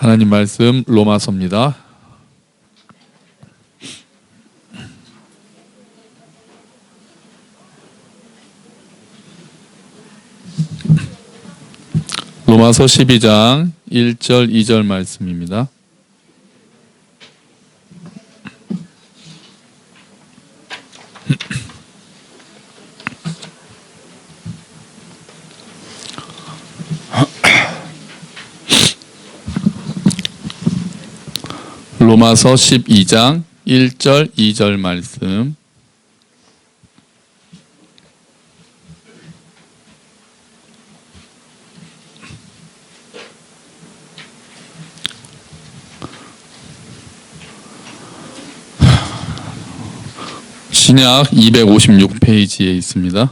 하나님 말씀 로마서입니다. 로마서 12장 1절 2절 말씀입니다. 로마서 12장 1절 2절 말씀. 신약 256페이지에 있습니다.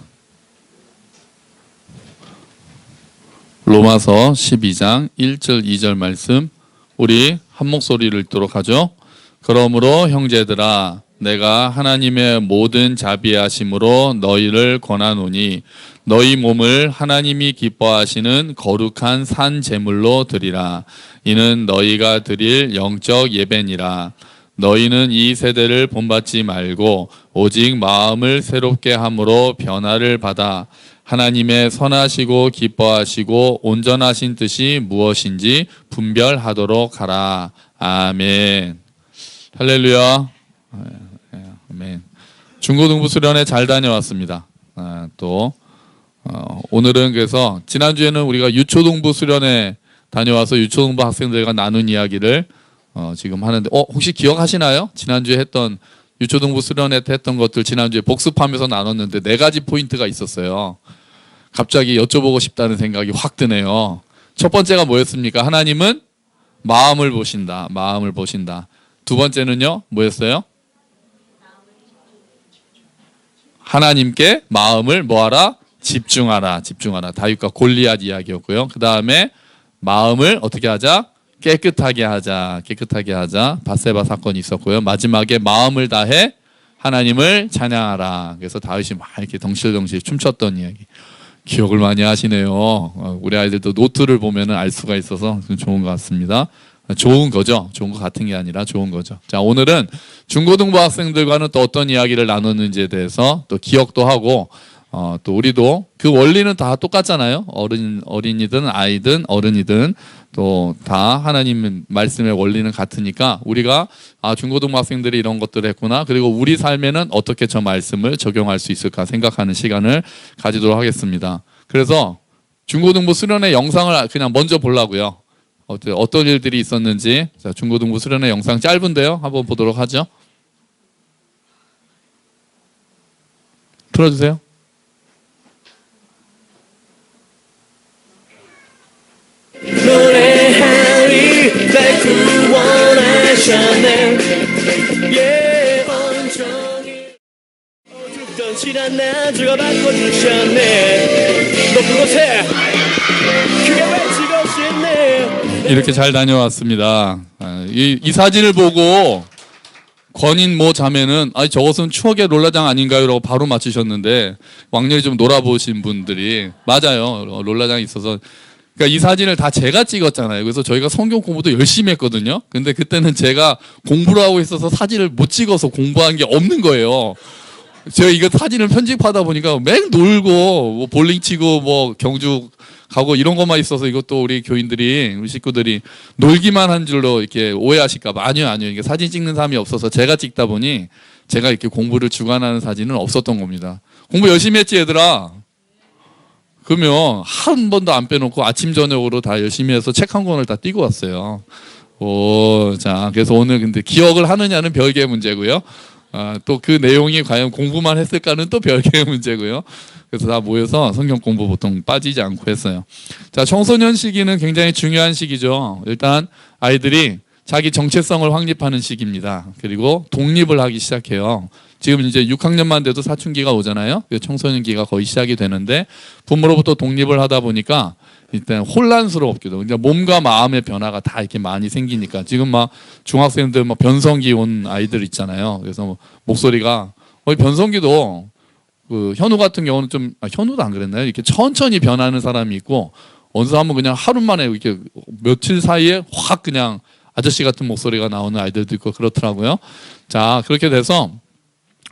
로마서 12장 1절 2절 말씀, 우리 한 목소리를 읽도록 하죠. 그러므로 형제들아, 내가 하나님의 모든 자비하심으로 너희를 권하노니 너희 몸을 하나님이 기뻐하시는 거룩한 산 제물로 드리라. 이는 너희가 드릴 영적 예배니라. 너희는 이 세대를 본받지 말고 오직 마음을 새롭게 함으로 변화를 받아 하나님의 선하시고 기뻐하시고 온전하신 뜻이 무엇인지 분별하도록 하라. 아멘. 할렐루야. 아멘. 중고등부 수련회 잘 다녀왔습니다. 오늘은 그래서 지난주에는 우리가 유초등부 수련회 다녀와서 유초등부 학생들과 나눈 이야기를 지금 하는데 혹시 기억하시나요? 지난주에 했던 유초등부 수련회 때 했던 것들 지난주에 복습하면서 나눴는데 4가지 포인트가 있었어요. 갑자기 여쭤보고 싶다는 생각이 확 드네요. 첫 번째가 뭐였습니까? 하나님은 마음을 보신다. 마음을 보신다. 두 번째는요? 뭐였어요? 하나님께 마음을 뭐하라? 집중하라. 집중하라. 다윗과 골리앗 이야기였고요. 그 다음에 마음을 어떻게 하자? 깨끗하게 하자. 깨끗하게 하자. 밧세바 사건이 있었고요. 마지막에 마음을 다해 하나님을 찬양하라. 그래서 다윗이 막 이렇게 덩실덩실 춤췄던 이야기. 기억을 많이 하시네요. 우리 아이들도 노트를 보면 알 수가 있어서 좋은 것 같습니다. 좋은 거죠. 좋은 것 같은 게 아니라 좋은 거죠. 자, 오늘은 중고등부 학생들과는 또 어떤 이야기를 나눴는지에 대해서 또 기억도 하고 또 우리도 그 원리는 다 똑같잖아요. 어린이든 아이든 어른이든 또 다 하나님 말씀의 원리는 같으니까 우리가 중고등부 학생들이 이런 것들을 했구나. 그리고 우리 삶에는 어떻게 저 말씀을 적용할 수 있을까 생각하는 시간을 가지도록 하겠습니다. 그래서 중고등부 수련회 영상을 그냥 먼저 보려고요. 어떤 일들이 있었는지. 자, 중고등부 수련회 영상 짧은데요. 한번 보도록 하죠. 틀어주세요. 노래하리 날 구원하셨네. 예, 온종일 어둡던 지난 날 주가 바꿔주셨네. 높은 곳에 크게 외치고 싶네. 이렇게 잘 다녀왔습니다. 이 사진을 보고 권인 모 자매는 저것은 추억의 롤라장 아닌가요? 라고 바로 맞추셨는데 왕년에 좀 놀아보신 분들이 맞아요. 롤라장이 있어서 그러니까 이 사진을 다 제가 찍었잖아요. 그래서 저희가 성경 공부도 열심히 했거든요. 근데 그때는 제가 공부를 하고 있어서 사진을 못 찍어서 공부한 게 없는 거예요. 제가 이거 사진을 편집하다 보니까 매일 놀고 뭐 볼링 치고 뭐 경주 가고 이런 것만 있어서 이것도 우리 교인들이 우리 식구들이 놀기만 한 줄로 이렇게 오해하실까 봐. 아니요. 이게 사진 찍는 사람이 없어서 제가 찍다 보니 제가 이렇게 공부를 주관하는 사진은 없었던 겁니다. 공부 열심히 했지 얘들아? 그러면 한 번도 안 빼놓고 아침 저녁으로 다 열심히 해서 책 한 권을 다 띄고 왔어요. 자, 그래서 오늘 근데 기억을 하느냐는 별개의 문제고요. 또 그 내용이 과연 공부만 했을까는 또 별개의 문제고요. 그래서 다 모여서 성경 공부 보통 빠지지 않고 했어요. 자, 청소년 시기는 굉장히 중요한 시기죠. 일단 아이들이 자기 정체성을 확립하는 시기입니다. 그리고 독립을 하기 시작해요. 지금 이제 6학년만 돼도 사춘기가 오잖아요. 청소년기가 거의 시작이 되는데 부모로부터 독립을 하다 보니까 일단 혼란스럽기도. 그러니까 몸과 마음의 변화가 다 이렇게 많이 생기니까 지금 막 중학생들 막 변성기 온 아이들 있잖아요. 그래서 목소리가 변성기도 그 현우 같은 경우는 좀 현우도 안 그랬나요? 이렇게 천천히 변하는 사람이 있고 어느 사람은 그냥 하루 만에 이렇게 며칠 사이에 확 그냥 아저씨 같은 목소리가 나오는 아이들도 있고 그렇더라고요. 자, 그렇게 돼서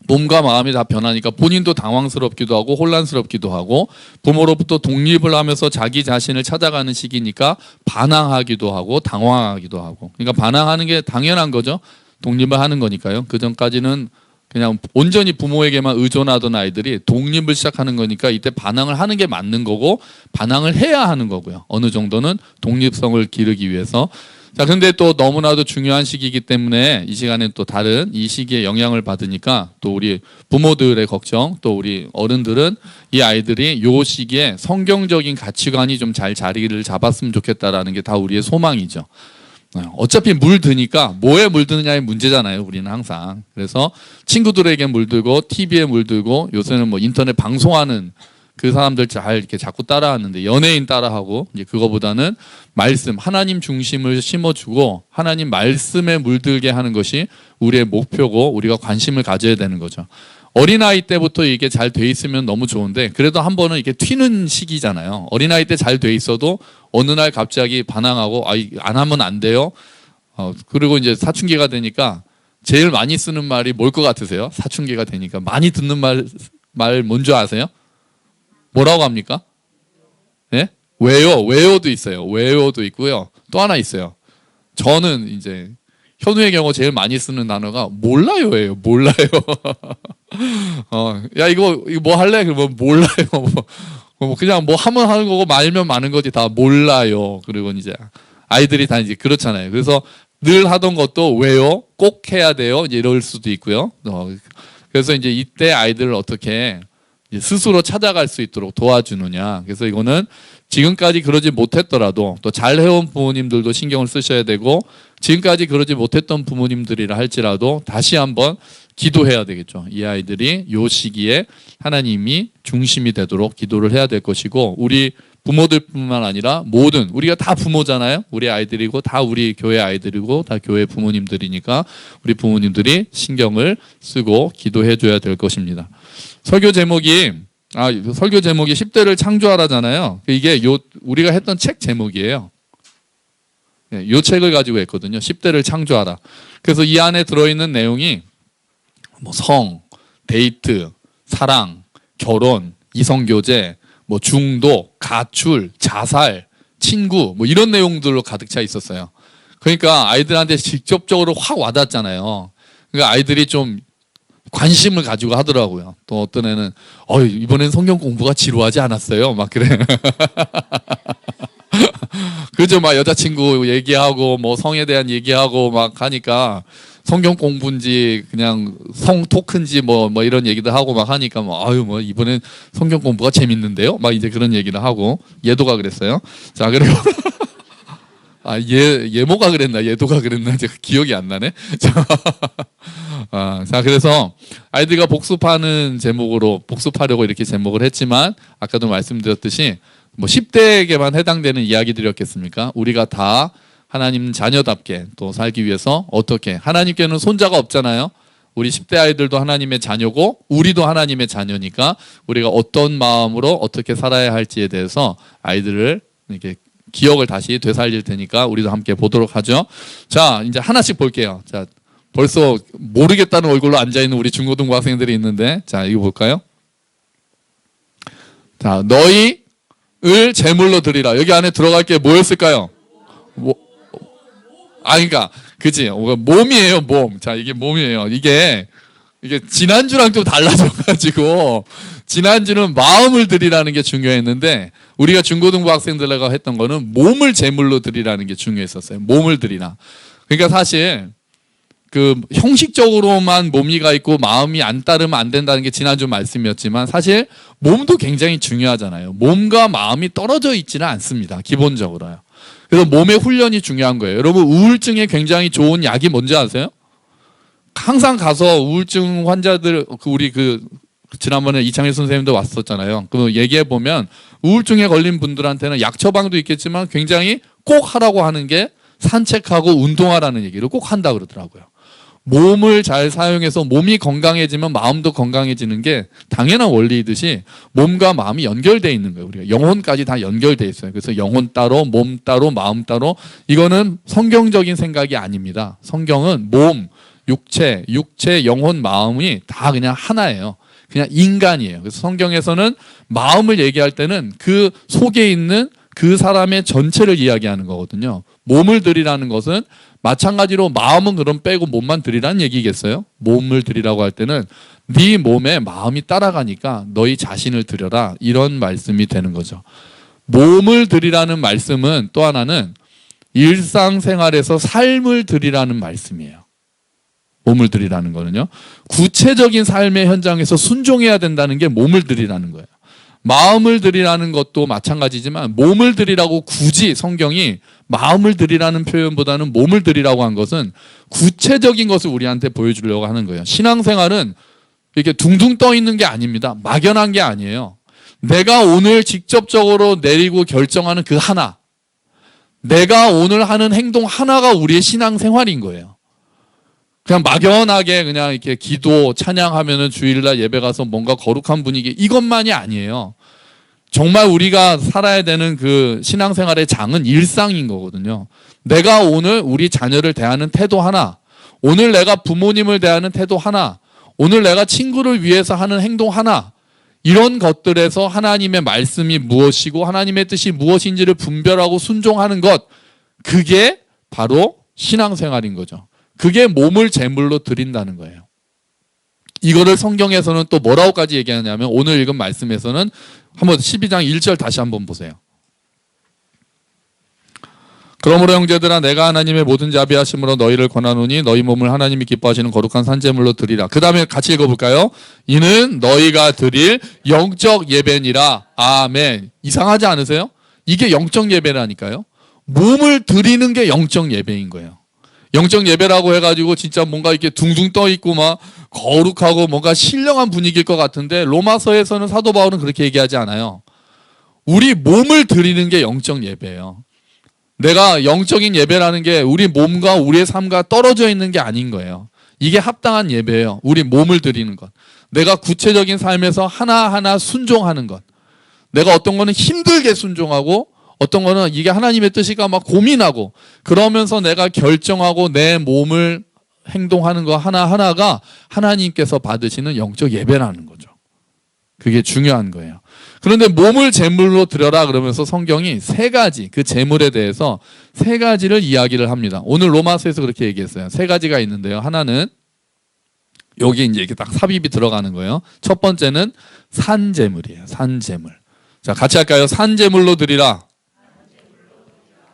몸과 마음이 다 변하니까 본인도 당황스럽기도 하고 혼란스럽기도 하고 부모로부터 독립을 하면서 자기 자신을 찾아가는 시기니까 반항하기도 하고 당황하기도 하고, 그러니까 반항하는 게 당연한 거죠. 독립을 하는 거니까요. 그 전까지는 그냥 온전히 부모에게만 의존하던 아이들이 독립을 시작하는 거니까 이때 반항을 하는 게 맞는 거고 반항을 해야 하는 거고요. 어느 정도는 독립성을 기르기 위해서. 자, 근데 또 너무나도 중요한 시기이기 때문에 이 시간에 또 다른 이 시기에 영향을 받으니까 또 우리 부모들의 걱정, 또 우리 어른들은 이 아이들이 요 시기에 성경적인 가치관이 좀 잘 자리를 잡았으면 좋겠다라는 게 다 우리의 소망이죠. 어차피 물드니까 뭐에 물드느냐의 문제잖아요. 우리는 항상. 그래서 친구들에게 물들고 TV에 물들고 요새는 뭐 인터넷 방송하는 그 사람들 잘 이렇게 자꾸 따라하는데 연예인 따라하고 이제 그거보다는 말씀, 하나님 중심을 심어주고 하나님 말씀에 물들게 하는 것이 우리의 목표고 우리가 관심을 가져야 되는 거죠. 어린아이 때부터 이게 잘 돼 있으면 너무 좋은데 그래도 한 번은 이게 튀는 시기잖아요. 어린아이 때 잘 돼 있어도 어느 날 갑자기 반항하고 안 하면 안 돼요. 그리고 이제 사춘기가 되니까 제일 많이 쓰는 말이 뭘 것 같으세요? 사춘기가 되니까 많이 듣는 말 뭔지 아세요? 뭐라고 합니까? 네? 왜요? 왜요도 있어요. 왜요도 있고요. 또 하나 있어요. 저는 이제 현우의 경우 제일 많이 쓰는 단어가 몰라요예요. 몰라요. 야 이거 뭐 할래? 그러면 몰라요. 그냥 뭐 하면 하는 거고 말면 마는 거지 다 몰라요. 그리고 이제 아이들이 다 이제 그렇잖아요. 그래서 늘 하던 것도 왜요? 꼭 해야 돼요. 이제 이럴 수도 있고요. 그래서 이제 이때 아이들을 어떻게 스스로 찾아갈 수 있도록 도와주느냐. 그래서 이거는 지금까지 그러지 못했더라도 또 잘 해온 부모님들도 신경을 쓰셔야 되고 지금까지 그러지 못했던 부모님들이라 할지라도 다시 한번 기도해야 되겠죠. 이 아이들이 요 시기에 하나님이 중심이 되도록 기도를 해야 될 것이고 우리 부모들뿐만 아니라 모든 우리가 다 부모잖아요. 우리 아이들이고 다 우리 교회 아이들이고 다 교회 부모님들이니까 우리 부모님들이 신경을 쓰고 기도해 줘야 될 것입니다. 설교 제목이 10대를 창조하라잖아요. 이게 우리가 했던 책 제목이에요. 이 책을 가지고 했거든요. 10대를 창조하라. 그래서 이 안에 들어있는 내용이 뭐 성, 데이트, 사랑, 결혼, 이성교제, 뭐 중독, 가출, 자살, 친구 뭐 이런 내용들로 가득 차 있었어요. 그러니까 아이들한테 직접적으로 확 와닿잖아요. 그러니까 아이들이 좀 관심을 가지고 하더라고요. 또 어떤 애는 이번엔 성경 공부가 지루하지 않았어요. 막 그래. 그죠? 막 여자친구 얘기하고 뭐 성에 대한 얘기하고 막 하니까 성경 공부인지 그냥 성 토크인지 뭐 이런 얘기도 하고 막 하니까 뭐 이번엔 성경 공부가 재밌는데요. 막 이제 그런 얘기를 하고 얘도가 그랬어요. 자, 그리고 예모가 그랬나 얘도가 그랬나 제가 기억이 안 나네. 자, 그래서 아이들과 복습하는 제목으로 복습하려고 이렇게 제목을 했지만 아까도 말씀드렸듯이 뭐 10대에게만 해당되는 이야기들이었겠습니까? 우리가 다 하나님 자녀답게 또 살기 위해서 어떻게 하나님께는 손자가 없잖아요. 우리 10대 아이들도 하나님의 자녀고 우리도 하나님의 자녀니까 우리가 어떤 마음으로 어떻게 살아야 할지에 대해서 아이들을 이렇게 기억을 다시 되살릴 테니까 우리도 함께 보도록 하죠. 자, 이제 하나씩 볼게요. 자, 벌써 모르겠다는 얼굴로 앉아있는 우리 중고등부 학생들이 있는데 자, 이거 볼까요? 자, 너희를 제물로 드리라. 여기 안에 들어갈 게 뭐였을까요? 그러니까 그치 몸이에요. 몸. 자, 이게 몸이에요. 이게 지난주랑 좀 달라져가지고 지난주는 마음을 드리라는 게 중요했는데 우리가 중고등부 학생들과 했던 거는 몸을 제물로 드리라는 게 중요했었어요. 몸을 드리라. 그러니까 사실 그 형식적으로만 몸이가 있고 마음이 안 따르면 안 된다는 게 지난주 말씀이었지만 사실 몸도 굉장히 중요하잖아요. 몸과 마음이 떨어져 있지는 않습니다. 기본적으로요. 그래서 몸의 훈련이 중요한 거예요. 여러분 우울증에 굉장히 좋은 약이 뭔지 아세요? 항상 가서 우울증 환자들 우리 지난번에 이창일 선생님도 왔었잖아요. 그 얘기해 보면 우울증에 걸린 분들한테는 약 처방도 있겠지만 굉장히 꼭 하라고 하는 게 산책하고 운동하라는 얘기를 꼭 한다 그러더라고요. 몸을 잘 사용해서 몸이 건강해지면 마음도 건강해지는 게 당연한 원리이듯이 몸과 마음이 연결되어 있는 거예요. 우리가 영혼까지 다 연결되어 있어요. 그래서 영혼 따로, 몸 따로, 마음 따로. 이거는 성경적인 생각이 아닙니다. 성경은 몸, 육체, 영혼, 마음이 다 그냥 하나예요. 그냥 인간이에요. 그래서 성경에서는 마음을 얘기할 때는 그 속에 있는 그 사람의 전체를 이야기하는 거거든요. 몸을 드리라는 것은 마찬가지로 마음은 그럼 빼고 몸만 드리라는 얘기겠어요? 몸을 드리라고 할 때는 네 몸에 마음이 따라가니까 너희 자신을 드려라, 이런 말씀이 되는 거죠. 몸을 드리라는 말씀은 또 하나는 일상생활에서 삶을 드리라는 말씀이에요. 몸을 드리라는 거는요, 구체적인 삶의 현장에서 순종해야 된다는 게 몸을 드리라는 거예요. 마음을 드리라는 것도 마찬가지지만 몸을 드리라고 굳이 성경이 마음을 드리라는 표현보다는 몸을 드리라고 한 것은 구체적인 것을 우리한테 보여주려고 하는 거예요. 신앙생활은 이렇게 둥둥 떠 있는 게 아닙니다. 막연한 게 아니에요. 내가 오늘 직접적으로 내리고 결정하는 그 하나, 내가 오늘 하는 행동 하나가 우리의 신앙생활인 거예요. 그냥 막연하게 그냥 이렇게 기도, 찬양하면은 주일날 예배 가서 뭔가 거룩한 분위기, 이것만이 아니에요. 정말 우리가 살아야 되는 그 신앙생활의 장은 일상인 거거든요. 내가 오늘 우리 자녀를 대하는 태도 하나, 오늘 내가 부모님을 대하는 태도 하나, 오늘 내가 친구를 위해서 하는 행동 하나, 이런 것들에서 하나님의 말씀이 무엇이고 하나님의 뜻이 무엇인지를 분별하고 순종하는 것, 그게 바로 신앙생활인 거죠. 그게 몸을 제물로 드린다는 거예요. 이거를 성경에서는 또 뭐라고까지 얘기하냐면 오늘 읽은 말씀에서는 한번 12장 1절 다시 한번 보세요. 그러므로 형제들아, 내가 하나님의 모든 자비하심으로 너희를 권하노니 너희 몸을 하나님이 기뻐하시는 거룩한 산제물로 드리라. 그 다음에 같이 읽어볼까요? 이는 너희가 드릴 영적 예배니라. 아멘. 이상하지 않으세요? 이게 영적 예배라니까요. 몸을 드리는 게 영적 예배인 거예요. 영적 예배라고 해가지고 진짜 뭔가 이렇게 둥둥 떠 있고 막 거룩하고 뭔가 신령한 분위기일 것 같은데 로마서에서는 사도 바울은 그렇게 얘기하지 않아요. 우리 몸을 드리는 게 영적 예배예요. 내가 영적인 예배라는 게 우리 몸과 우리의 삶과 떨어져 있는 게 아닌 거예요. 이게 합당한 예배예요. 우리 몸을 드리는 것. 내가 구체적인 삶에서 하나하나 순종하는 것. 내가 어떤 거는 힘들게 순종하고 어떤 거는 이게 하나님의 뜻이가 막 고민하고 그러면서 내가 결정하고 내 몸을 행동하는 거 하나하나가 하나님께서 받으시는 영적 예배라는 거죠. 그게 중요한 거예요. 그런데 몸을 제물로 드려라 그러면서 성경이 세 가지, 그 제물에 대해서 세 가지를 이야기를 합니다. 오늘 로마서에서 그렇게 얘기했어요. 세 가지가 있는데요. 하나는 여기 이제 이렇게 딱 삽입이 들어가는 거예요. 첫 번째는 산제물이에요. 산제물. 자, 같이 할까요? 산제물로 드리라.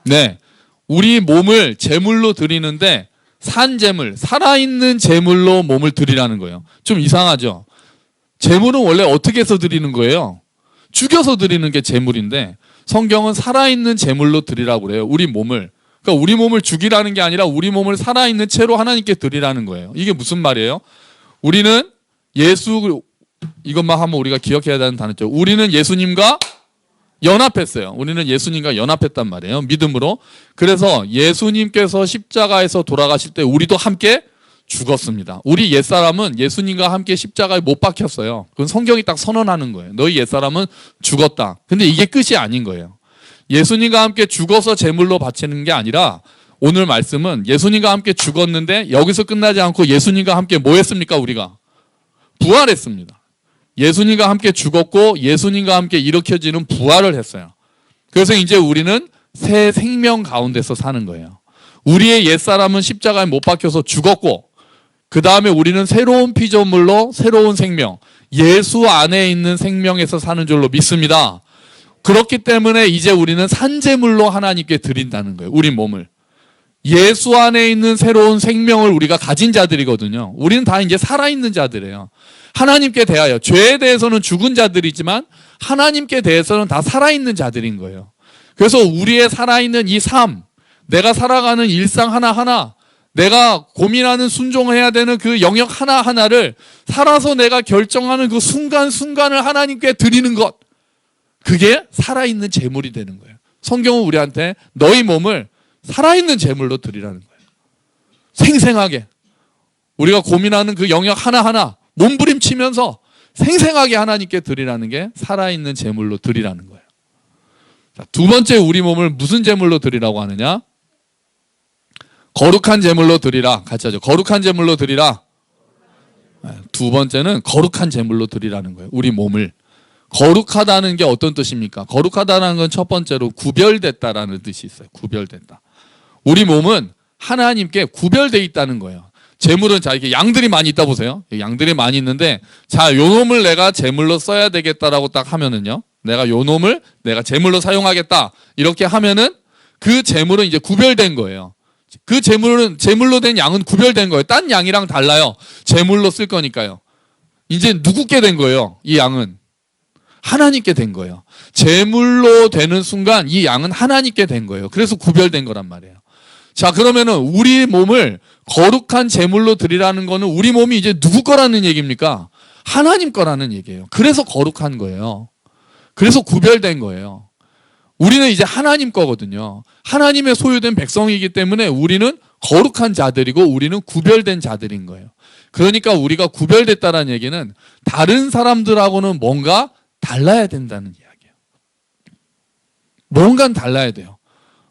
네, 우리 몸을 제물로 드리는데 산제물, 살아있는 제물로 몸을 드리라는 거예요. 좀 이상하죠? 제물은 원래 어떻게 해서 드리는 거예요? 죽여서 드리는 게 제물인데 성경은 살아있는 제물로 드리라고 그래요. 우리 몸을. 그러니까 우리 몸을 죽이라는 게 아니라 우리 몸을 살아있는 채로 하나님께 드리라는 거예요. 이게 무슨 말이에요? 우리는 예수, 이것만 하면 우리가 기억해야 되는 단어죠. 우리는 예수님과 연합했어요. 우리는 예수님과 연합했단 말이에요. 믿음으로. 그래서 예수님께서 십자가에서 돌아가실 때 우리도 함께 죽었습니다. 우리 옛사람은 예수님과 함께 십자가에 못 박혔어요. 그건 성경이 딱 선언하는 거예요. 너희 옛사람은 죽었다. 근데 이게 끝이 아닌 거예요. 예수님과 함께 죽어서 제물로 바치는 게 아니라 오늘 말씀은 예수님과 함께 죽었는데 여기서 끝나지 않고 예수님과 함께 뭐 했습니까? 우리가 부활했습니다. 예수님과 함께 죽었고 예수님과 함께 일으켜지는 부활을 했어요. 그래서 이제 우리는 새 생명 가운데서 사는 거예요. 우리의 옛사람은 십자가에 못 박혀서 죽었고 그 다음에 우리는 새로운 피조물로 새로운 생명, 예수 안에 있는 생명에서 사는 줄로 믿습니다. 그렇기 때문에 이제 우리는 산제물로 하나님께 드린다는 거예요. 우리 몸을. 예수 안에 있는 새로운 생명을 우리가 가진 자들이거든요. 우리는 다 이제 살아있는 자들이에요. 하나님께 대하여 죄에 대해서는 죽은 자들이지만 하나님께 대해서는 다 살아있는 자들인 거예요. 그래서 우리의 살아있는 이 삶, 내가 살아가는 일상 하나하나, 내가 고민하는 순종해야 되는 그 영역 하나하나를 살아서 내가 결정하는 그 순간순간을 하나님께 드리는 것, 그게 살아있는 제물이 되는 거예요. 성경은 우리한테 너희 몸을 살아있는 제물로 드리라는 거예요. 생생하게. 우리가 고민하는 그 영역 하나하나 몸부림치면서 생생하게 하나님께 드리라는 게 살아있는 제물로 드리라는 거예요. 자, 두 번째 우리 몸을 무슨 제물로 드리라고 하느냐? 거룩한 제물로 드리라. 같이 하죠. 거룩한 제물로 드리라. 두 번째는 거룩한 제물로 드리라는 거예요. 우리 몸을. 거룩하다는 게 어떤 뜻입니까? 거룩하다는 건 첫 번째로 구별됐다라는 뜻이 있어요. 구별됐다. 우리 몸은 하나님께 구별돼 있다는 거예요. 제물은 자 이렇게 양들이 많이 있다 보세요. 양들이 많이 있는데 자 요 놈을 내가 제물로 써야 되겠다라고 딱 하면은요. 내가 요 놈을 내가 제물로 사용하겠다. 이렇게 하면은 그 제물은 이제 구별된 거예요. 그 제물은 제물로 된 양은 구별된 거예요. 딴 양이랑 달라요. 제물로 쓸 거니까요. 이제 누구께 된 거예요? 이 양은 하나님께 된 거예요. 제물로 되는 순간 이 양은 하나님께 된 거예요. 그래서 구별된 거란 말이에요. 자, 그러면은 우리 몸을 거룩한 제물로 드리라는 거는 우리 몸이 이제 누구 거라는 얘기입니까? 하나님 거라는 얘기예요. 그래서 거룩한 거예요. 그래서 구별된 거예요. 우리는 이제 하나님 거거든요. 하나님의 소유된 백성이기 때문에 우리는 거룩한 자들이고 우리는 구별된 자들인 거예요. 그러니까 우리가 구별됐다는 얘기는 다른 사람들하고는 뭔가 달라야 된다는 이야기예요. 뭔가는 달라야 돼요.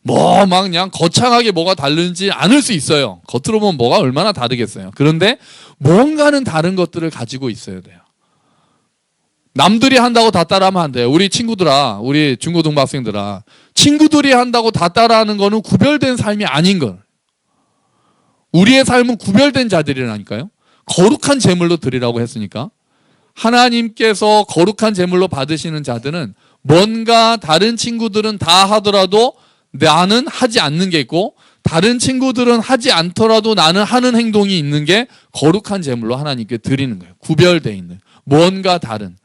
뭐 막 그냥 거창하게 뭐가 다른지 않을 수 있어요. 겉으로 보면 뭐가 얼마나 다르겠어요. 그런데 뭔가는 다른 것들을 가지고 있어야 돼요. 남들이 한다고 다 따라하면 안 돼요. 우리 친구들아, 우리 중고등학생들아, 친구들이 한다고 다 따라하는 거는 구별된 삶이 아닌 걸. 우리의 삶은 구별된 자들이라니까요. 거룩한 제물로 드리라고 했으니까. 하나님께서 거룩한 제물로 받으시는 자들은 뭔가 다른 친구들은 다 하더라도 나는 하지 않는 게 있고 다른 친구들은 하지 않더라도 나는 하는 행동이 있는 게 거룩한 제물로 하나님께 드리는 거예요. 구별되어 있는 뭔가 다른.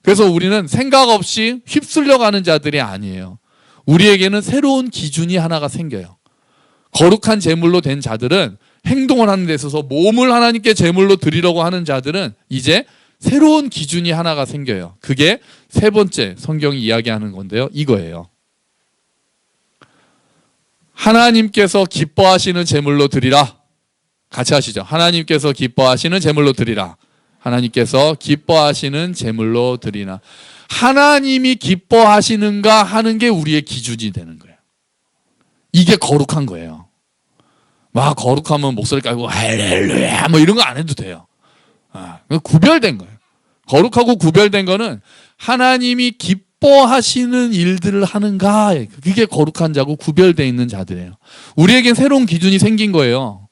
그래서 우리는 생각 없이 휩쓸려가는 자들이 아니에요. 우리에게는 새로운 기준이 하나가 생겨요. 거룩한 제물로 된 자들은 행동을 하는 데 있어서 몸을 하나님께 제물로 드리려고 하는 자들은 이제 새로운 기준이 하나가 생겨요. 그게 세 번째 성경이 이야기하는 건데요. 이거예요. 하나님께서 기뻐하시는 제물로 드리라. 같이 하시죠. 하나님께서 기뻐하시는 제물로 드리라. 하나님께서 기뻐하시는 제물로 드리나. 하나님이 기뻐하시는가 하는 게 우리의 기준이 되는 거예요. 이게 거룩한 거예요. 막 거룩하면 목소리 깔고 할렐루야 뭐 이런 거 안 해도 돼요. 구별된 거예요. 거룩하고 구별된 거는 하나님이 기뻐하시는 일들을 하는가, 그게 거룩한 자고 구별되어 있는 자들이에요. 우리에겐 새로운 기준이 생긴 거예요.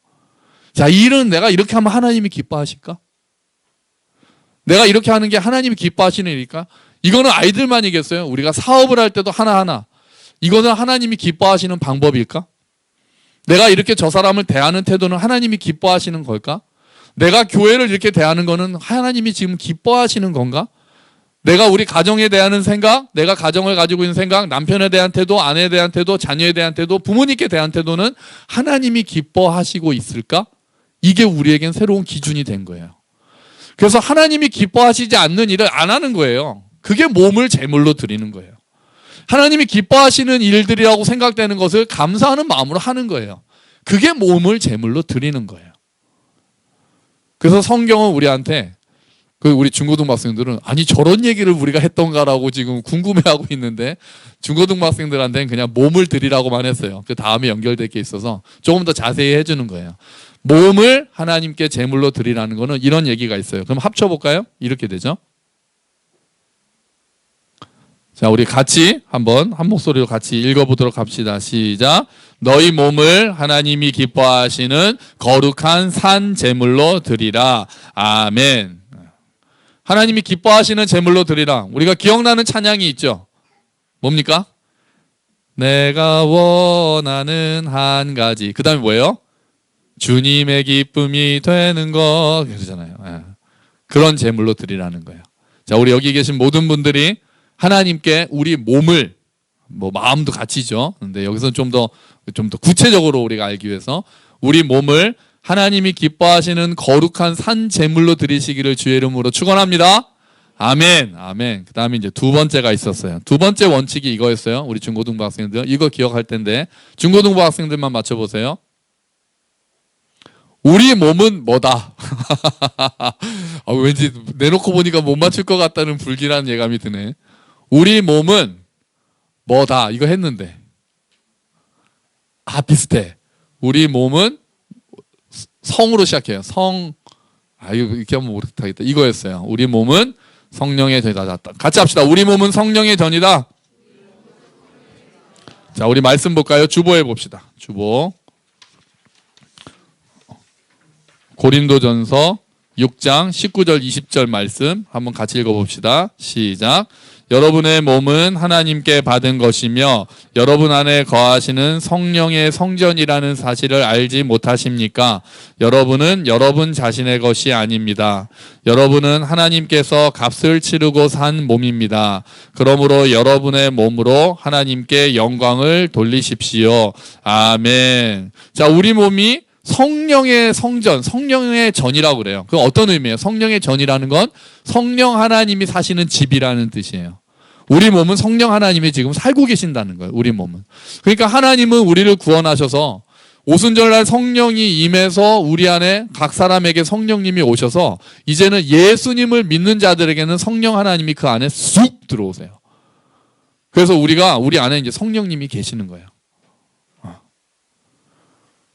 자, 이 일은 내가 이렇게 하면 하나님이 기뻐하실까? 내가 이렇게 하는 게 하나님이 기뻐하시는 일일까? 이거는 아이들만이겠어요? 우리가 사업을 할 때도 하나하나 이거는 하나님이 기뻐하시는 방법일까? 내가 이렇게 저 사람을 대하는 태도는 하나님이 기뻐하시는 걸까? 내가 교회를 이렇게 대하는 거는 하나님이 지금 기뻐하시는 건가? 내가 우리 가정에 대한 생각, 내가 가정을 가지고 있는 생각, 남편에 대한 태도, 아내에 대한 태도, 자녀에 대한 태도, 부모님께 대한 태도는 하나님이 기뻐하시고 있을까? 이게 우리에겐 새로운 기준이 된 거예요. 그래서 하나님이 기뻐하시지 않는 일을 안 하는 거예요. 그게 몸을 제물로 드리는 거예요. 하나님이 기뻐하시는 일들이라고 생각되는 것을 감사하는 마음으로 하는 거예요. 그게 몸을 제물로 드리는 거예요. 그래서 성경은 우리한테 우리 중고등학생들은 아니 저런 얘기를 우리가 했던가라고 지금 궁금해하고 있는데 중고등학생들한테는 그냥 몸을 드리라고만 했어요. 그 다음에 연결될 게 있어서 조금 더 자세히 해주는 거예요. 몸을 하나님께 제물로 드리라는 거는 이런 얘기가 있어요. 그럼 합쳐볼까요? 이렇게 되죠. 자, 우리 같이 한번 한 목소리로 같이 읽어보도록 합시다. 시작. 너희 몸을 하나님이 기뻐하시는 거룩한 산 제물로 드리라. 아멘. 하나님이 기뻐하시는 제물로 드리라. 우리가 기억나는 찬양이 있죠. 뭡니까? 내가 원하는 한 가지. 그 다음에 뭐예요? 주님의 기쁨이 되는 것. 그러잖아요. 그런 제물로 드리라는 거예요. 자, 우리 여기 계신 모든 분들이 하나님께 우리 몸을, 뭐 마음도 같이죠. 근데 여기서 좀 더 구체적으로 우리가 알기 위해서 우리 몸을 하나님이 기뻐하시는 거룩한 산 제물로 드리시기를 주의 이름으로 축원합니다. 아멘, 아멘. 그 다음에 이제 두 번째가 있었어요. 두 번째 원칙이 이거였어요. 우리 중고등부 학생들 이거 기억할 텐데 중고등부 학생들만 맞춰보세요. 우리 몸은 뭐다? 왠지 내놓고 보니까 못 맞출 것 같다는 불길한 예감이 드네. 우리 몸은 뭐다? 이거 했는데. 비슷해. 우리 몸은 성으로 시작해요. 이렇게 하면 못하겠다. 이거였어요. 우리 몸은 성령의 전이다. 같이 합시다. 우리 몸은 성령의 전이다. 자, 우리 말씀 볼까요? 주보해 봅시다. 주보. 고린도전서 6장 19절 20절 말씀 한번 같이 읽어봅시다. 시작. 여러분의 몸은 하나님께 받은 것이며 여러분 안에 거하시는 성령의 성전이라는 사실을 알지 못하십니까? 여러분은 여러분 자신의 것이 아닙니다. 여러분은 하나님께서 값을 치르고 산 몸입니다. 그러므로 여러분의 몸으로 하나님께 영광을 돌리십시오. 아멘. 자, 우리 몸이 성령의 성전, 성령의 전이라고 그래요. 그건 어떤 의미예요? 성령의 전이라는 건 성령 하나님이 사시는 집이라는 뜻이에요. 우리 몸은 성령 하나님이 지금 살고 계신다는 거예요. 우리 몸은. 그러니까 하나님은 우리를 구원하셔서 오순절날 성령이 임해서 우리 안에 각 사람에게 성령님이 오셔서 이제는 예수님을 믿는 자들에게는 성령 하나님이 그 안에 쑥 들어오세요. 그래서 우리 안에 이제 성령님이 계시는 거예요.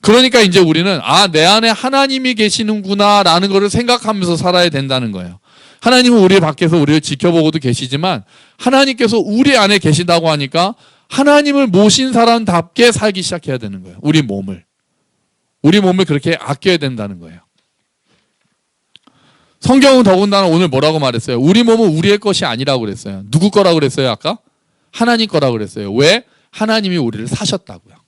그러니까 이제 우리는 내 안에 하나님이 계시는구나 라는 것을 생각하면서 살아야 된다는 거예요. 하나님은 우리 밖에서 우리를 지켜보고도 계시지만 하나님께서 우리 안에 계시다고 하니까 하나님을 모신 사람답게 살기 시작해야 되는 거예요. 우리 몸을 그렇게 아껴야 된다는 거예요. 성경은 더군다나 오늘 뭐라고 말했어요? 우리 몸은 우리의 것이 아니라고 그랬어요. 누구 거라고 그랬어요? 아까? 하나님 거라고 그랬어요. 왜? 하나님이 우리를 사셨다고요.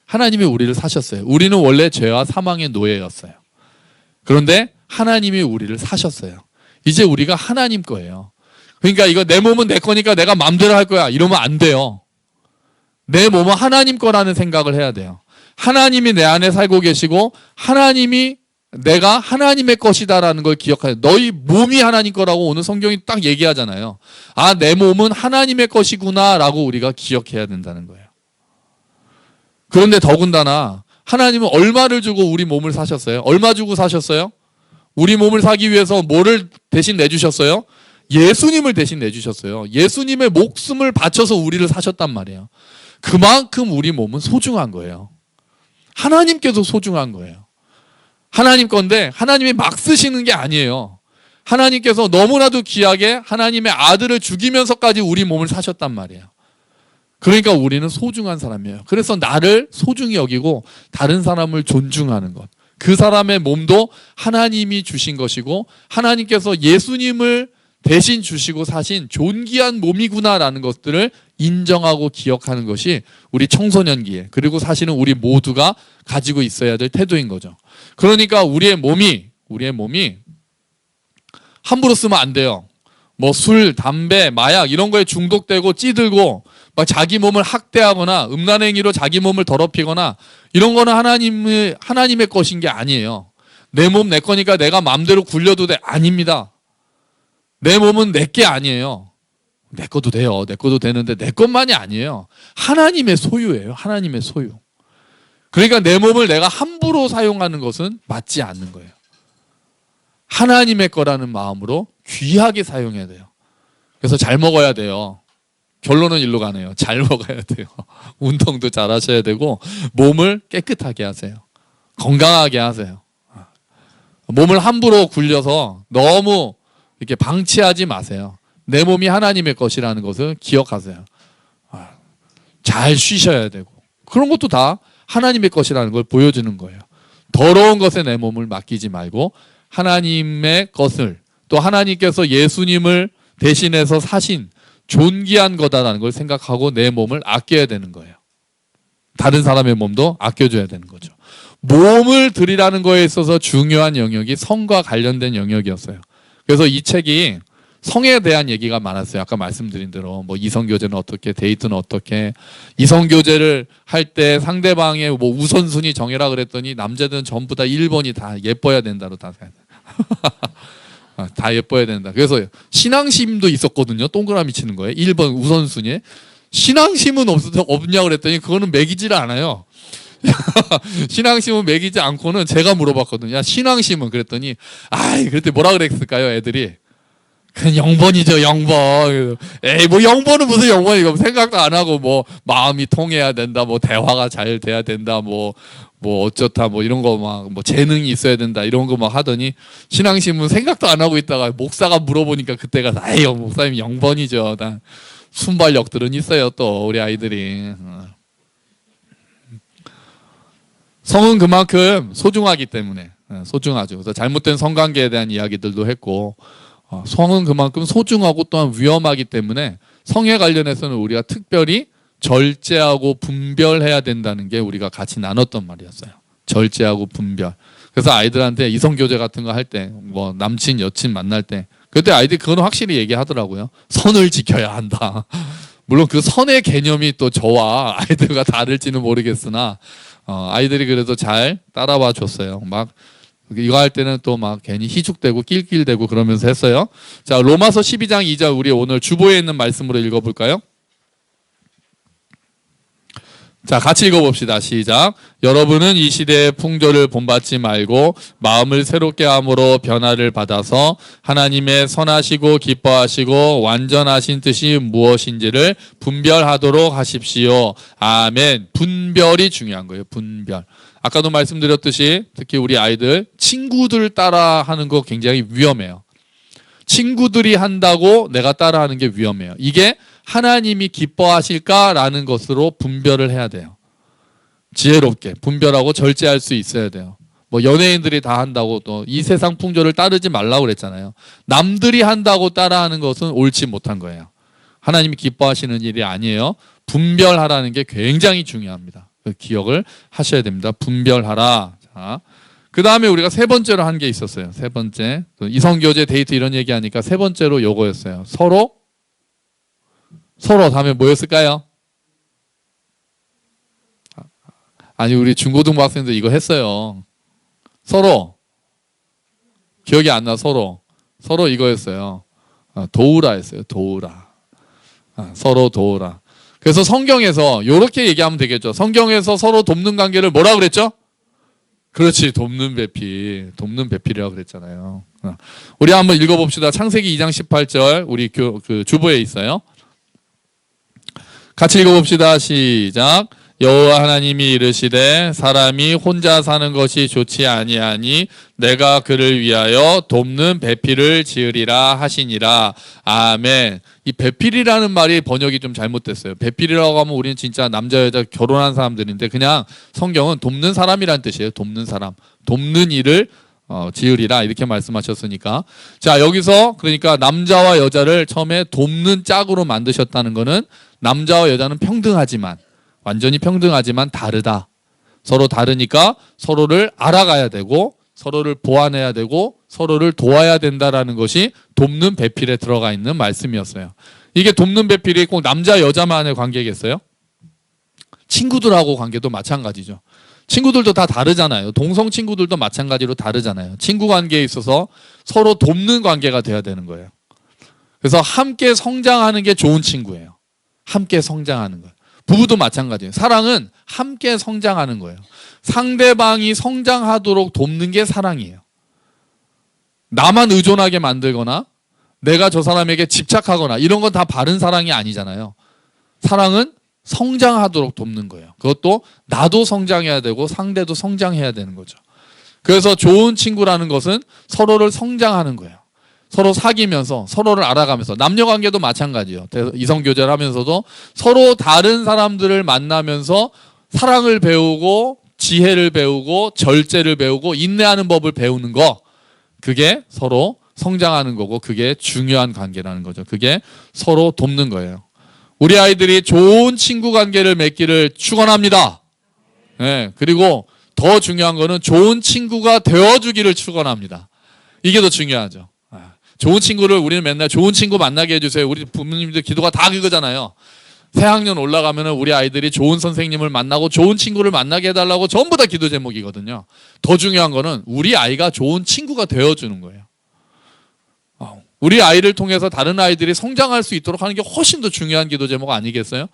하나님이 우리를 사셨어요. 우리는 원래 죄와 사망의 노예였어요. 그런데 하나님이 우리를 사셨어요. 이제 우리가 하나님 거예요. 그러니까 이거 내 몸은 내 거니까 내가 마음대로 할 거야 이러면 안 돼요. 내 몸은 하나님 거라는 생각을 해야 돼요. 하나님이 내 안에 살고 계시고 내가 하나님의 것이다라는 걸 기억해야 돼요. 너희 몸이 하나님 거라고 오늘 성경이 딱 얘기하잖아요. 내 몸은 하나님의 것이구나 라고 우리가 기억해야 된다는 거예요. 그런데 더군다나 하나님은 얼마를 주고 우리 몸을 사셨어요? 얼마 주고 사셨어요? 우리 몸을 사기 위해서 뭐를 대신 내주셨어요? 예수님을 대신 내주셨어요. 예수님의 목숨을 바쳐서 우리를 사셨단 말이에요. 그만큼 우리 몸은 소중한 거예요. 하나님께서 소중한 거예요. 하나님 건데 하나님이 막 쓰시는 게 아니에요. 하나님께서 너무나도 귀하게 하나님의 아들을 죽이면서까지 우리 몸을 사셨단 말이에요. 그러니까 우리는 소중한 사람이에요. 그래서 나를 소중히 여기고 다른 사람을 존중하는 것. 그 사람의 몸도 하나님이 주신 것이고 하나님께서 예수님을 대신 주시고 사신 존귀한 몸이구나라는 것들을 인정하고 기억하는 것이 우리 청소년기에 그리고 사실은 우리 모두가 가지고 있어야 될 태도인 거죠. 그러니까 우리의 몸이 함부로 쓰면 안 돼요. 뭐 술, 담배, 마약 이런 거에 중독되고 찌들고 막 자기 몸을 학대하거나 음란행위로 자기 몸을 더럽히거나 이런 거는 하나님의 것인 게 아니에요. 내 몸 내 거니까 내가 마음대로 굴려도 돼. 아닙니다. 내 몸은 내 게 아니에요. 내 것도 돼요. 내 것도 되는데 내 것만이 아니에요. 하나님의 소유예요. 하나님의 소유. 그러니까 내 몸을 내가 함부로 사용하는 것은 맞지 않는 거예요. 하나님의 거라는 마음으로 귀하게 사용해야 돼요. 그래서 잘 먹어야 돼요. 결론은 일로 가네요. 잘 먹어야 돼요. 운동도 잘 하셔야 되고 몸을 깨끗하게 하세요. 건강하게 하세요. 몸을 함부로 굴려서 너무 이렇게 방치하지 마세요. 내 몸이 하나님의 것이라는 것을 기억하세요. 잘 쉬셔야 되고 그런 것도 다 하나님의 것이라는 걸 보여주는 거예요. 더러운 것에 내 몸을 맡기지 말고 하나님의 것을 또 하나님께서 예수님을 대신해서 사신 존귀한 거다라는 걸 생각하고 내 몸을 아껴야 되는 거예요. 다른 사람의 몸도 아껴줘야 되는 거죠. 몸을 드리라는 거에 있어서 중요한 영역이 성과 관련된 영역이었어요. 그래서 이 책이 성에 대한 얘기가 많았어요. 아까 말씀드린 대로 뭐 이성교제는 어떻게, 데이트는 어떻게, 이성교제를 할 때 상대방의 뭐 우선순위 정해라 그랬더니 남자들은 전부 다 1번이 다 예뻐야 된다로 다 다 예뻐야 된다. 그래서 신앙심도 있었거든요. 동그라미 치는 거예요. 1번 우선순위에. 신앙심은 없냐고 그랬더니 그거는 매기지를 않아요. 신앙심은 매기지 않고는 제가 물어봤거든요. 야, 신앙심은 그랬더니 그랬더니 뭐라 그랬을까요, 애들이? 그냥 영번이죠, 영번. 에이, 뭐 영번은 무슨 영번이고 생각도 안 하고 뭐 마음이 통해야 된다, 뭐 대화가 잘 돼야 된다, 뭐 어쩌다 뭐 이런 거 막 뭐 재능이 있어야 된다 이런 거 막 하더니 신앙심은 생각도 안 하고 있다가 목사가 물어보니까 그때가 목사님 영번이죠. 난 순발력들은 있어요, 또 우리 아이들이. 성은 그만큼 소중하기 때문에 소중하죠. 그래서 잘못된 성관계에 대한 이야기들도 했고, 성은 그만큼 소중하고 또한 위험하기 때문에 성에 관련해서는 우리가 특별히 절제하고 분별해야 된다는 게 우리가 같이 나눴던 말이었어요. 절제하고 분별. 그래서 아이들한테 이성교제 같은 거 할 때, 뭐 남친 여친 만날 때 그때 아이들이 그건 확실히 얘기하더라고요. 선을 지켜야 한다. 물론 그 선의 개념이 또 저와 아이들과 다를지는 모르겠으나 아이들이 그래도 잘 따라와 줬어요. 막 이거 할 때는 또 막 괜히 희죽대고 낄낄대고 그러면서 했어요. 자, 로마서 12장 2절 우리 오늘 주보에 있는 말씀으로 읽어볼까요? 자, 같이 읽어봅시다. 시작. 여러분은 이 시대의 풍조를 본받지 말고 마음을 새롭게 함으로 변화를 받아서 하나님의 선하시고 기뻐하시고 완전하신 뜻이 무엇인지를 분별하도록 하십시오. 아멘. 분별이 중요한 거예요. 분별. 아까도 말씀드렸듯이 특히 우리 아이들 친구들 따라 하는 거 굉장히 위험해요. 친구들이 한다고 내가 따라 하는 게 위험해요. 이게 하나님이 기뻐하실까라는 것으로 분별을 해야 돼요. 지혜롭게 분별하고 절제할 수 있어야 돼요. 뭐 연예인들이 다 한다고 또 이 세상 풍조를 따르지 말라고 그랬잖아요. 남들이 한다고 따라하는 것은 옳지 못한 거예요. 하나님이 기뻐하시는 일이 아니에요. 분별하라는 게 굉장히 중요합니다. 그 기억을 하셔야 됩니다. 분별하라. 자, 그 다음에 우리가 세 번째로 한 게 있었어요. 세 번째 이성교제 데이트 이런 얘기하니까 세 번째로 요거였어요. 서로 다음에 뭐였을까요? 아니 우리 중고등부 학생들 이거 했어요. 서로 기억이 안 나. 서로 이거였어요. 도우라 했어요. 도우라. 서로 도우라. 그래서 성경에서 이렇게 얘기하면 되겠죠. 성경에서 서로 돕는 관계를 뭐라 그랬죠? 그렇지, 돕는 배필이라고 그랬잖아요. 우리 한번 읽어봅시다. 창세기 2장 18절 우리 그 주보에 있어요. 같이 읽어봅시다. 시작. 여호와 하나님이 이르시되 사람이 혼자 사는 것이 좋지 아니하니 내가 그를 위하여 돕는 배필을 지으리라 하시니라. 아멘. 이 배필이라는 말이 번역이 좀 잘못됐어요. 배필이라고 하면 우리는 진짜 남자 여자 결혼한 사람들인데 그냥 성경은 돕는 사람이란 뜻이에요. 돕는 사람. 돕는 일을 지으리라 이렇게 말씀하셨으니까. 자, 여기서 그러니까 남자와 여자를 처음에 돕는 짝으로 만드셨다는 거는 남자와 여자는 평등하지만 완전히 평등하지만 다르다. 서로 다르니까 서로를 알아가야 되고 서로를 보완해야 되고 서로를 도와야 된다라는 것이 돕는 배필에 들어가 있는 말씀이었어요. 이게 돕는 배필이 꼭 남자 여자만의 관계겠어요? 친구들하고 관계도 마찬가지죠. 친구들도 다 다르잖아요. 동성 친구들도 마찬가지로 다르잖아요. 친구 관계에 있어서 서로 돕는 관계가 돼야 되는 거예요. 그래서 함께 성장하는 게 좋은 친구예요. 함께 성장하는 거예요. 부부도 마찬가지예요. 사랑은 함께 성장하는 거예요. 상대방이 성장하도록 돕는 게 사랑이에요. 나만 의존하게 만들거나 내가 저 사람에게 집착하거나 이런 건 다 바른 사랑이 아니잖아요. 사랑은 성장하도록 돕는 거예요. 그것도 나도 성장해야 되고 상대도 성장해야 되는 거죠. 그래서 좋은 친구라는 것은 서로를 성장하는 거예요. 서로 사귀면서 서로를 알아가면서 남녀관계도 마찬가지예요. 이성교제를 하면서도 서로 다른 사람들을 만나면서 사랑을 배우고 지혜를 배우고 절제를 배우고 인내하는 법을 배우는 거, 그게 서로 성장하는 거고 그게 중요한 관계라는 거죠. 그게 서로 돕는 거예요. 우리 아이들이 좋은 친구 관계를 맺기를 축원합니다. 네, 그리고 더 중요한 거는 좋은 친구가 되어주기를 축원합니다. 이게 더 중요하죠. 좋은 친구를 우리는 맨날 좋은 친구 만나게 해주세요. 우리 부모님들 기도가 다 그거잖아요. 새학년 올라가면은 우리 아이들이 좋은 선생님을 만나고 좋은 친구를 만나게 해달라고 전부 다 기도 제목이거든요. 더 중요한 거는 우리 아이가 좋은 친구가 되어주는 거예요. 우리 아이를 통해서 다른 아이들이 성장할 수 있도록 하는 게 훨씬 더 중요한 기도 제목 아니겠어요?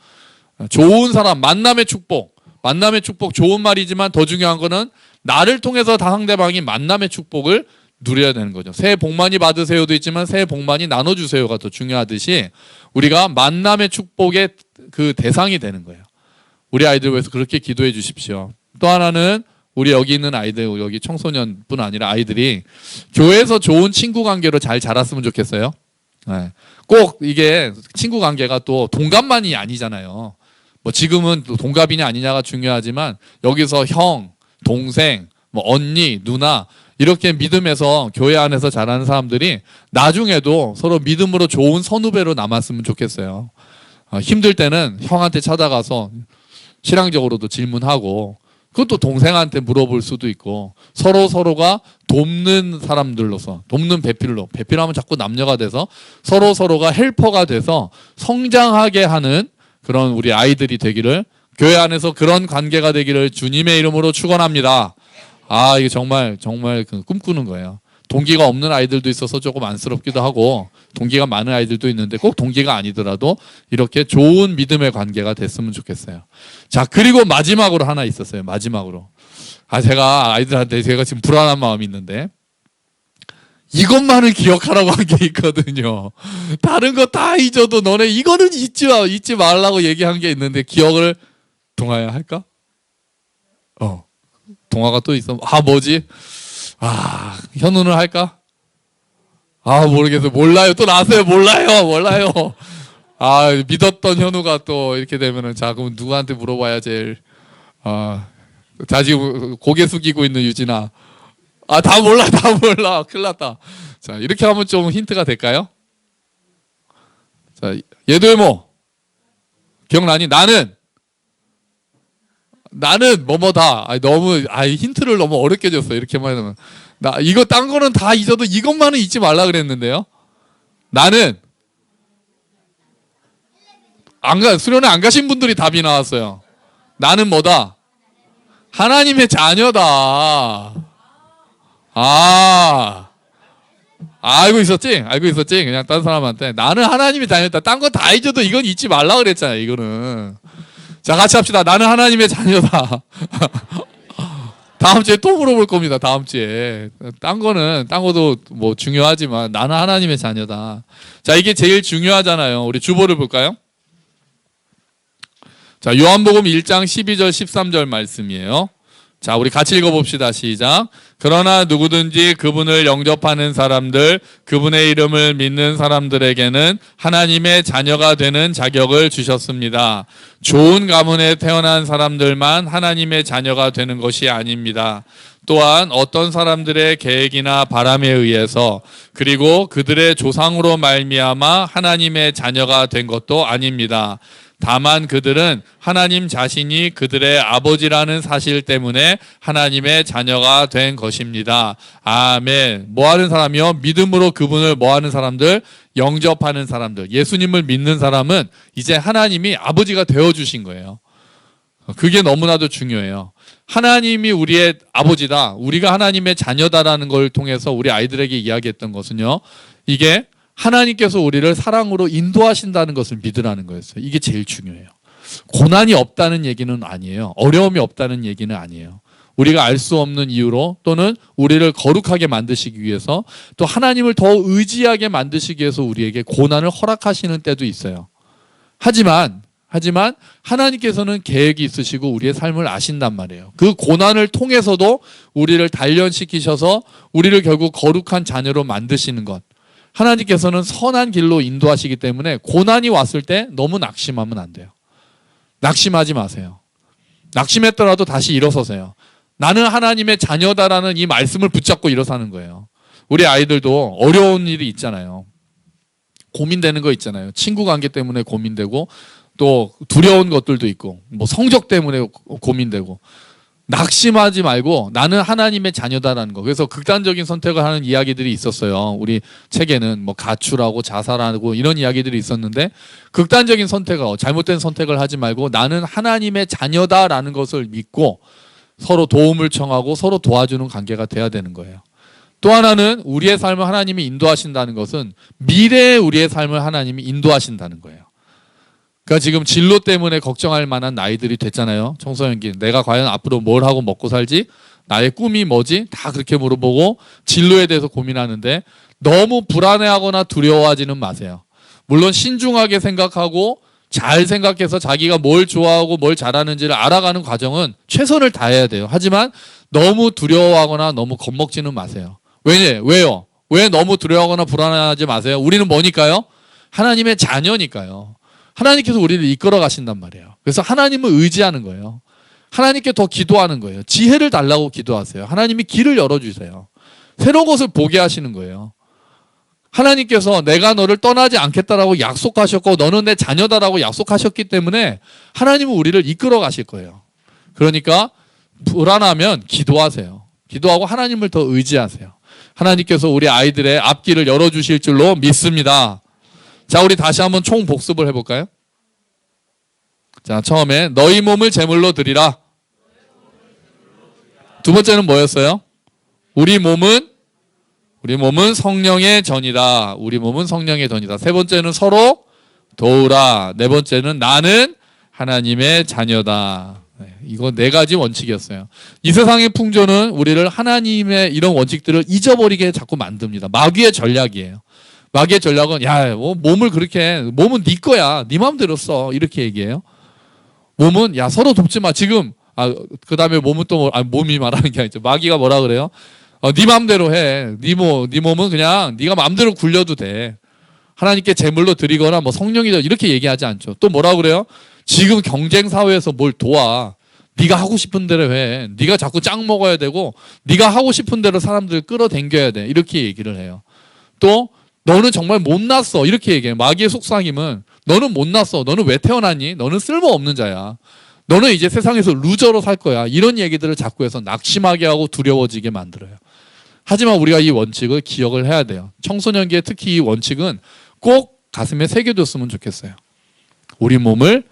좋은 사람, 만남의 축복. 만남의 축복 좋은 말이지만 더 중요한 거는 나를 통해서 다 상대방이 만남의 축복을 누려야 되는 거죠. 새해 복 많이 받으세요도 있지만 새해 복 많이 나눠주세요가 더 중요하듯이 우리가 만남의 축복의 그 대상이 되는 거예요. 우리 아이들 위해서 그렇게 기도해 주십시오. 또 하나는 우리 여기 있는 아이들, 여기 청소년뿐 아니라 아이들이 교회에서 좋은 친구 관계로 잘 자랐으면 좋겠어요. 네. 꼭 이게 친구 관계가 또 동갑만이 아니잖아요. 뭐 지금은 또 동갑이냐 아니냐가 중요하지만 여기서 형, 동생, 뭐 언니, 누나 이렇게 믿음에서 교회 안에서 자라는 사람들이 나중에도 서로 믿음으로 좋은 선후배로 남았으면 좋겠어요. 힘들 때는 형한테 찾아가서 신앙적으로도 질문하고 그것도 동생한테 물어볼 수도 있고 서로가 돕는 사람들로서 돕는 배필하면 자꾸 남녀가 돼서 서로가 헬퍼가 돼서 성장하게 하는 그런 우리 아이들이 되기를 교회 안에서 그런 관계가 되기를 주님의 이름으로 축원합니다. 아, 이게 정말 그 꿈꾸는 거예요. 동기가 없는 아이들도 있어서 조금 안쓰럽기도 하고 동기가 많은 아이들도 있는데 꼭 동기가 아니더라도 이렇게 좋은 믿음의 관계가 됐으면 좋겠어요. 자, 그리고 마지막으로 하나 있었어요. 마지막으로. 제가 아이들한테 제가 지금 불안한 마음이 있는데 이것만을 기억하라고 한 게 있거든요. 다른 거 다 잊어도 너네 이거는 잊지 말라고 얘기한 게 있는데 기억을 동아야 할까? 동아가 또 있어. 뭐지? 현우는 할까? 모르겠어요. 몰라요. 또 나왔어요. 몰라요. 믿었던 현우가 또 이렇게 되면은 자, 그럼 누구한테 물어봐야 제일 자, 지금 고개 숙이고 있는 유진아. 다 몰라. 큰일 났다. 자, 이렇게 하면 좀 힌트가 될까요? 자, 예도해모. 기억나니? 나는 뭐뭐다. 너무 힌트를 너무 어렵게 줬어. 이렇게만 하면 이거 딴 거는 다 잊어도 이것만은 잊지 말라 그랬는데요. 나는 수련회 안 가신 분들이 답이 나왔어요. 나는 뭐다? 하나님의 자녀다. 알고 있었지? 그냥 딴 사람한테 나는 하나님의 자녀다. 딴 거 다 잊어도 이건 잊지 말라 그랬잖아요. 이거는. 자, 같이 합시다. 나는 하나님의 자녀다. 다음 주에 또 물어볼 겁니다. 다음 주에. 딴 것도 뭐 중요하지만 나는 하나님의 자녀다. 자, 이게 제일 중요하잖아요. 우리 주보를 볼까요? 자, 요한복음 1장 12절 13절 말씀이에요. 자, 우리 같이 읽어봅시다. 시작. 그러나 누구든지 그분을 영접하는 사람들, 그분의 이름을 믿는 사람들에게는 하나님의 자녀가 되는 자격을 주셨습니다. 좋은 가문에 태어난 사람들만 하나님의 자녀가 되는 것이 아닙니다. 또한 어떤 사람들의 계획이나 바람에 의해서 그리고 그들의 조상으로 말미암아 하나님의 자녀가 된 것도 아닙니다. 다만 그들은 하나님 자신이 그들의 아버지라는 사실 때문에 하나님의 자녀가 된 것입니다. 아멘. 뭐하는 사람이요? 믿음으로 그분을 뭐하는 사람들? 영접하는 사람들. 예수님을 믿는 사람은 이제 하나님이 아버지가 되어주신 거예요. 그게 너무나도 중요해요. 하나님이 우리의 아버지다. 우리가 하나님의 자녀다라는 걸 통해서 우리 아이들에게 이야기했던 것은요. 이게 하나님께서 우리를 사랑으로 인도하신다는 것을 믿으라는 거였어요. 이게 제일 중요해요. 고난이 없다는 얘기는 아니에요. 어려움이 없다는 얘기는 아니에요. 우리가 알 수 없는 이유로 또는 우리를 거룩하게 만드시기 위해서 또 하나님을 더 의지하게 만드시기 위해서 우리에게 고난을 허락하시는 때도 있어요. 하지만 하나님께서는 계획이 있으시고 우리의 삶을 아신단 말이에요. 그 고난을 통해서도 우리를 단련시키셔서 우리를 결국 거룩한 자녀로 만드시는 것. 하나님께서는 선한 길로 인도하시기 때문에 고난이 왔을 때 너무 낙심하면 안 돼요. 낙심하지 마세요. 낙심했더라도 다시 일어서세요. 나는 하나님의 자녀다라는 이 말씀을 붙잡고 일어서는 거예요. 우리 아이들도 어려운 일이 있잖아요. 고민되는 거 있잖아요. 친구 관계 때문에 고민되고 또 두려운 것들도 있고 뭐 성적 때문에 고민되고 낙심하지 말고 나는 하나님의 자녀다라는 거. 그래서 극단적인 선택을 하는 이야기들이 있었어요. 우리 책에는 뭐 가출하고 자살하고 이런 이야기들이 있었는데 극단적인 선택을 잘못된 선택을 하지 말고 나는 하나님의 자녀다라는 것을 믿고 서로 도움을 청하고 서로 도와주는 관계가 돼야 되는 거예요. 또 하나는 우리의 삶을 하나님이 인도하신다는 것은 미래의 우리의 삶을 하나님이 인도하신다는 거예요. 그러니까 지금 진로 때문에 걱정할 만한 나이들이 됐잖아요. 청소년기. 내가 과연 앞으로 뭘 하고 먹고 살지? 나의 꿈이 뭐지? 다 그렇게 물어보고 진로에 대해서 고민하는데 너무 불안해하거나 두려워하지는 마세요. 물론 신중하게 생각하고 잘 생각해서 자기가 뭘 좋아하고 뭘 잘하는지를 알아가는 과정은 최선을 다해야 돼요. 하지만 너무 두려워하거나 너무 겁먹지는 마세요. 왜요? 왜 너무 두려워하거나 불안하지 마세요? 우리는 뭐니까요? 하나님의 자녀니까요. 하나님께서 우리를 이끌어 가신단 말이에요. 그래서 하나님을 의지하는 거예요. 하나님께 더 기도하는 거예요. 지혜를 달라고 기도하세요. 하나님이 길을 열어주세요. 새로운 것을 보게 하시는 거예요. 하나님께서 내가 너를 떠나지 않겠다라고 약속하셨고 너는 내 자녀다라고 약속하셨기 때문에 하나님은 우리를 이끌어 가실 거예요. 그러니까 불안하면 기도하세요. 기도하고 하나님을 더 의지하세요. 하나님께서 우리 아이들의 앞길을 열어주실 줄로 믿습니다. 자, 우리 다시 한번 총 복습을 해볼까요? 자, 처음에 너희 몸을 제물로 드리라. 두 번째는 뭐였어요? 우리 몸은 성령의 전이다. 우리 몸은 성령의 전이다. 세 번째는 서로 도우라. 네 번째는 나는 하나님의 자녀다. 이거 네 가지 원칙이었어요. 이 세상의 풍조는 우리를 하나님의 이런 원칙들을 잊어버리게 자꾸 만듭니다. 마귀의 전략이에요. 마귀의 전략은 몸을 그렇게 몸은 네 거야. 네 마음대로 써. 이렇게 얘기해요. 몸은 서로 돕지 마. 지금 그다음에 몸은 또 몸이 말하는 게 아니죠. 마귀가 뭐라 그래요? 네 마음대로 해. 네 몸은 그냥 네가 마음대로 굴려도 돼. 하나님께 제물로 드리거나 뭐 성령이다 이렇게 얘기하지 않죠. 또 뭐라 그래요? 지금 경쟁 사회에서 뭘 도와. 네가 하고 싶은 대로 해. 네가 자꾸 짱 먹어야 되고 네가 하고 싶은 대로 사람들 끌어당겨야 돼. 이렇게 얘기를 해요. 또 너는 정말 못났어. 이렇게 얘기해요. 마귀의 속삭임은 너는 못났어. 너는 왜 태어났니? 너는 쓸모없는 자야. 너는 이제 세상에서 루저로 살 거야. 이런 얘기들을 자꾸 해서 낙심하게 하고 두려워지게 만들어요. 하지만 우리가 이 원칙을 기억을 해야 돼요. 청소년기에 특히 이 원칙은 꼭 가슴에 새겨뒀으면 좋겠어요. 우리 몸을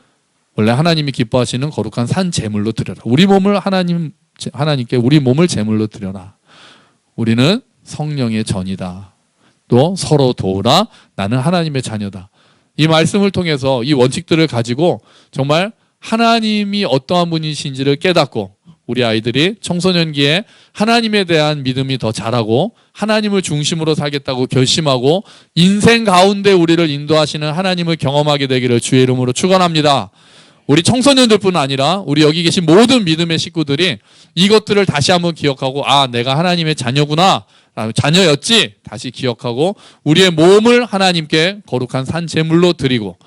원래 하나님이 기뻐하시는 거룩한 산 제물로 드려라. 우리 몸을 하나님께 우리 몸을 제물로 드려라. 우리는 성령의 전이다. 또 서로 도우라. 나는 하나님의 자녀다. 이 말씀을 통해서 이 원칙들을 가지고 정말 하나님이 어떠한 분이신지를 깨닫고 우리 아이들이 청소년기에 하나님에 대한 믿음이 더 자라고 하나님을 중심으로 살겠다고 결심하고 인생 가운데 우리를 인도하시는 하나님을 경험하게 되기를 주의 이름으로 축원합니다. 우리 청소년들뿐 아니라 우리 여기 계신 모든 믿음의 식구들이 이것들을 다시 한번 기억하고 내가 하나님의 자녀구나. 자녀였지. 다시 기억하고 우리의 몸을 하나님께 거룩한 산 제물로 드리고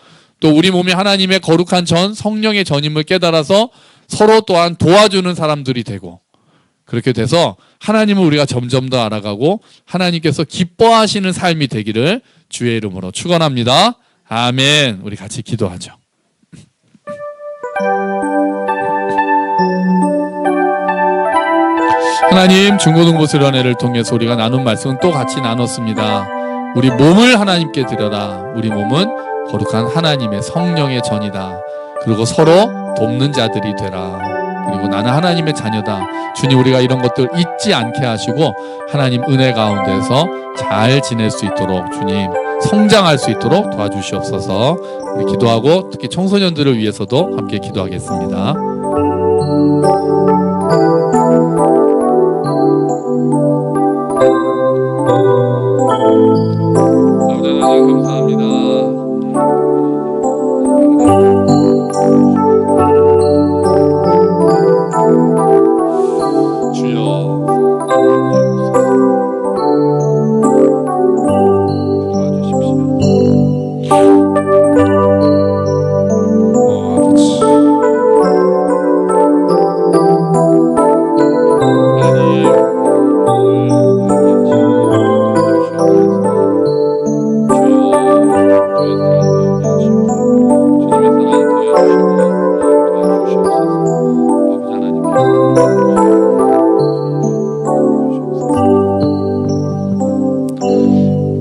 또 우리 몸이 하나님의 거룩한 전 성령의 전임을 깨달아서 서로 또한 도와주는 사람들이 되고 그렇게 돼서 하나님을 우리가 점점 더 알아가고 하나님께서 기뻐하시는 삶이 되기를 주의 이름으로 축원합니다. 아멘. 우리 같이 기도하죠. 하나님, 중고등부 수련회를 통해서 우리가 나눈 말씀은 또 같이 나눴습니다. 우리 몸을 하나님께 드려라. 우리 몸은 거룩한 하나님의 성령의 전이다. 그리고 서로 돕는 자들이 되라. 그리고 나는 하나님의 자녀다. 주님, 우리가 이런 것들 잊지 않게 하시고 하나님 은혜 가운데서 잘 지낼 수 있도록 주님 성장할 수 있도록 도와주시옵소서. 우리 기도하고 특히 청소년들을 위해서도 함께 기도하겠습니다. 아버지 하나님 감사합니다.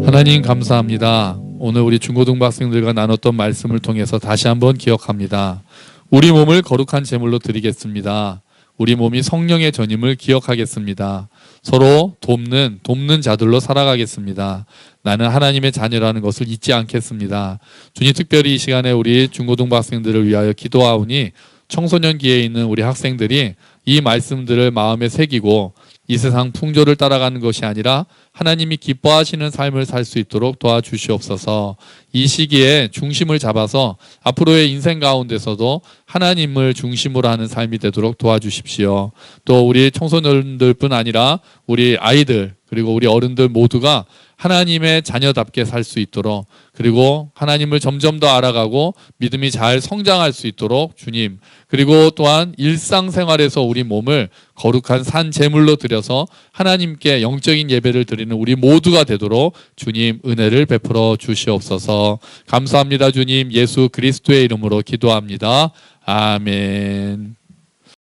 하나님 감사합니다. 오늘 우리 중고등부 학생들과 나눴던 말씀을 통해서 다시 한번 기억합니다. 우리 몸을 거룩한 제물로 드리겠습니다. 우리 몸이 성령의 전임을 기억하겠습니다. 서로 돕는 자들로 살아가겠습니다. 나는 하나님의 자녀라는 것을 잊지 않겠습니다. 주님, 특별히 이 시간에 우리 중고등부 학생들을 위하여 기도하오니 청소년기에 있는 우리 학생들이 이 말씀들을 마음에 새기고 이 세상 풍조를 따라가는 것이 아니라 하나님이 기뻐하시는 삶을 살 수 있도록 도와주시옵소서. 이 시기에 중심을 잡아서 앞으로의 인생 가운데서도 하나님을 중심으로 하는 삶이 되도록 도와주십시오. 또 우리 청소년들뿐 아니라 우리 아이들 그리고 우리 어른들 모두가 하나님의 자녀답게 살 수 있도록, 그리고 하나님을 점점 더 알아가고 믿음이 잘 성장할 수 있도록 주님, 그리고 또한 일상생활에서 우리 몸을 거룩한 산 제물로 드려서 하나님께 영적인 예배를 드리는 우리 모두가 되도록 주님 은혜를 베풀어 주시옵소서. 감사합니다. 주님, 예수 그리스도의 이름으로 기도합니다. 아멘.